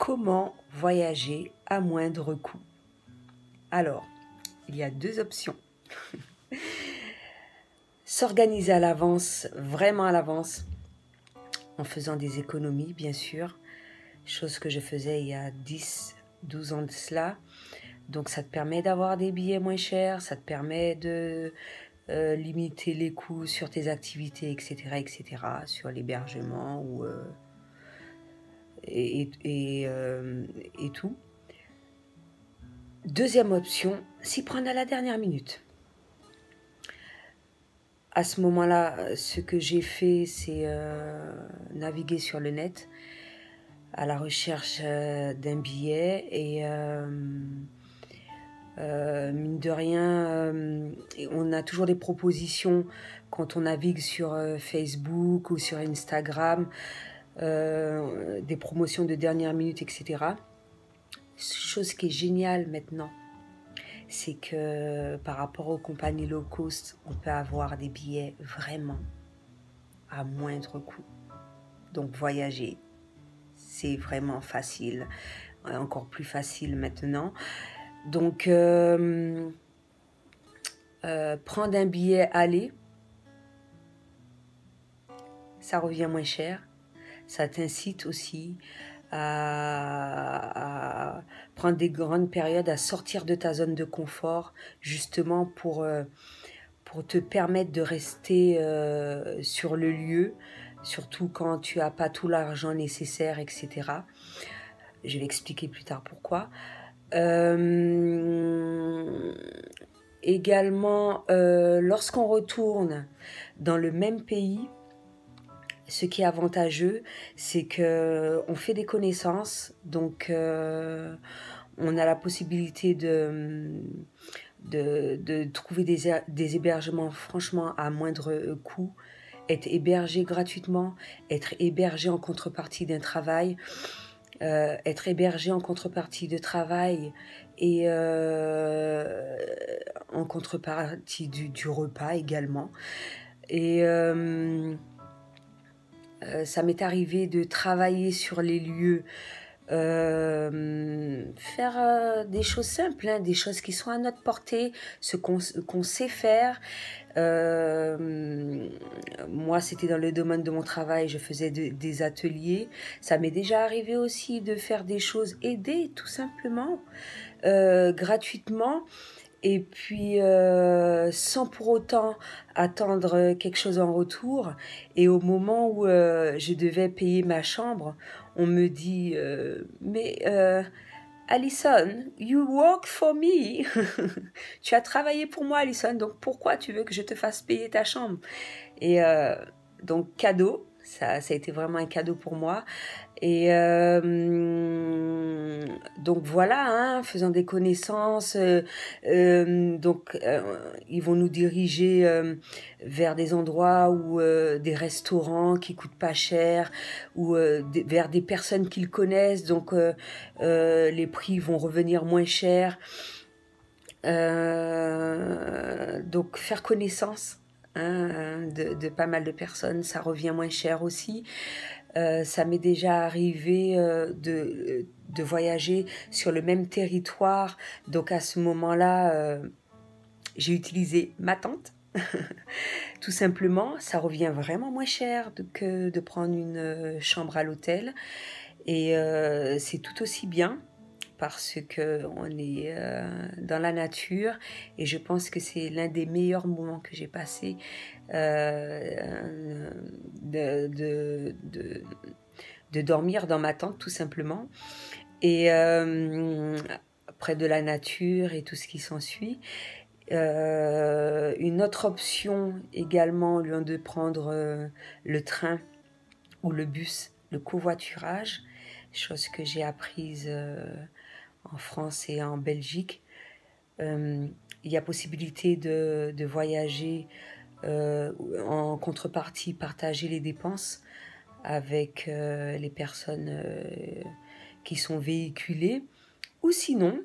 Comment voyager à moindre coût? Alors, il y a deux options. S'organiser à l'avance, vraiment à l'avance, en faisant des économies, bien sûr, chose que je faisais il y a 10-12 ans de cela. Donc ça te permet d'avoir des billets moins chers, ça te permet de limiter les coûts sur tes activités, etc., sur l'hébergement et tout. Deuxième option, s'y prendre à la dernière minute. À ce moment-là, ce que j'ai fait, c'est naviguer sur le net à la recherche d'un billet et mine de rien, on a toujours des propositions quand on navigue sur Facebook ou sur Instagram, des promotions de dernière minute, etc. Chose qui est géniale maintenant, c'est que par rapport aux compagnies low cost, on peut avoir des billets vraiment à moindre coût. Donc voyager, c'est vraiment facile, encore plus facile maintenant. Donc prendre un billet aller, ça revient moins cher. Ça t'incite aussi à prendre des grandes périodes, à sortir de ta zone de confort, justement pour te permettre de rester sur le lieu, surtout quand tu n'as pas tout l'argent nécessaire, etc. Je vais expliquer plus tard pourquoi. Également, lorsqu'on retourne dans le même pays, ce qui est avantageux, c'est qu'on fait des connaissances, donc on a la possibilité de trouver des hébergements franchement à moindre coût, être hébergé gratuitement, être hébergé en contrepartie d'un travail, être hébergé en contrepartie de travail et en contrepartie du repas également. Et ça m'est arrivé de travailler sur les lieux, faire des choses simples, hein, des choses qui sont à notre portée, ce qu'on sait faire. Moi, c'était dans le domaine de mon travail, je faisais des ateliers. Ça m'est déjà arrivé aussi de faire des choses, aider tout simplement, gratuitement. Et puis sans pour autant attendre quelque chose en retour. Et au moment où je devais payer ma chambre, on me dit mais Alison, you work for me. Tu as travaillé pour moi, Alison, donc pourquoi tu veux que je te fasse payer ta chambre? Et donc cadeau, ça a été vraiment un cadeau pour moi. Et donc voilà, hein, faisant des connaissances, donc ils vont nous diriger vers des endroits où des restaurants qui coûtent pas cher, ou vers des personnes qu'ils connaissent, donc les prix vont revenir moins cher. Donc faire connaissance, hein, de pas mal de personnes, ça revient moins cher aussi. Ça m'est déjà arrivé de voyager sur le même territoire. Donc à ce moment-là, j'ai utilisé ma tente. Tout simplement, ça revient vraiment moins cher que de prendre une chambre à l'hôtel. Et c'est tout aussi bien parce qu'on est dans la nature. Et je pense que c'est l'un des meilleurs moments que j'ai passé de dormir dans ma tente tout simplement, et près de la nature et tout ce qui s'ensuit. Une autre option également, au lieu de prendre le train ou le bus, le covoiturage, chose que j'ai apprise en France et en Belgique. Il y a possibilité de voyager en contrepartie, partager les dépenses avec les personnes qui sont véhiculées. Ou sinon,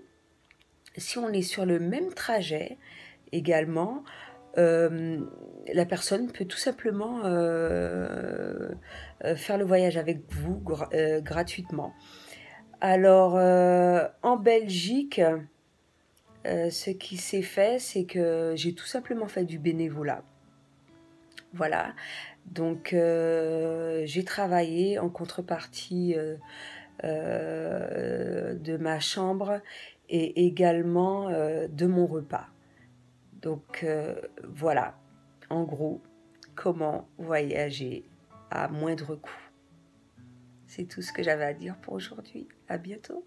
si on est sur le même trajet également, la personne peut tout simplement faire le voyage avec vous gratuitement. Alors, en Belgique, ce qui s'est fait, c'est que j'ai tout simplement fait du bénévolat. Voilà. Donc, j'ai travaillé en contrepartie de ma chambre et également de mon repas. Donc, voilà, en gros, comment voyager à moindre coût. C'est tout ce que j'avais à dire pour aujourd'hui. À bientôt.